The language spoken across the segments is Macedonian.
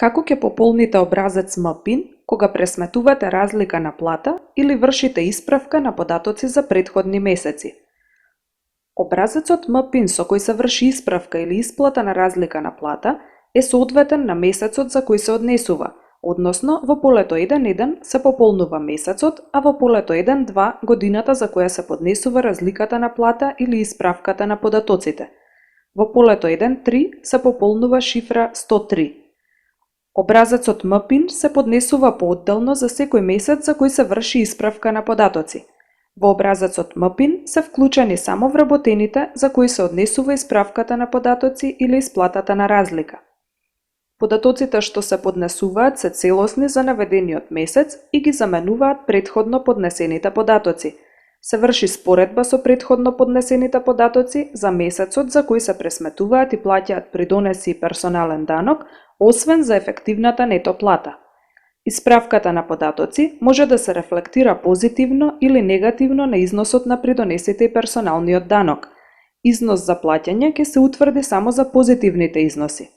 Како ќе пополните образец МПИН кога пресметувате разлика на плата или вршите исправка на податоци за претходни месеци? Образецот МПИН со кој се врши исправка или исплата на разлика на плата е соодветен на месецот за кој се однесува, односно во полето 1.1 се пополнува месецот, а во полето 1.2 годината за која се поднесува разликата на плата или исправката на податоците. Во полето 1.3 се пополнува шифра 103. Образецот МПИН се поднесува поотделно за секој месец за кој се врши исправка на податоци. Во образецот МПИН се вклучени само вработените за кои се однесува исправката на податоци или исплатата на разлика. Податоците што се поднесуваат се целосни за наведениот месец и ги заменуваат претходно поднесените податоци. Се врши споредба со претходно поднесените податоци за месецот за кој се пресметуваат и плаќаат придонеси и персонален данок, освен за ефективната нето плата. Исправката на податоци може да се рефлектира позитивно или негативно на износот на придонесите и персоналниот данок. Износ за плаќање ќе се утврди само за позитивните износи.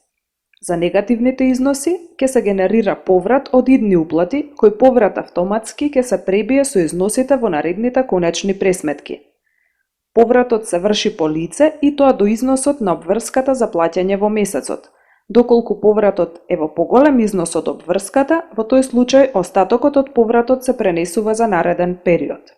За негативните износи ќе се генерира поврат од идни уплати, кој поврат автоматски ќе се пребие со износите во наредните конечни пресметки. Повратот се врши по лице и тоа до износот на обврската за плаќање во месецот. Доколку повратот е во поголем износ од обврската, во тој случај остатокот од повратот се пренесува за нареден период.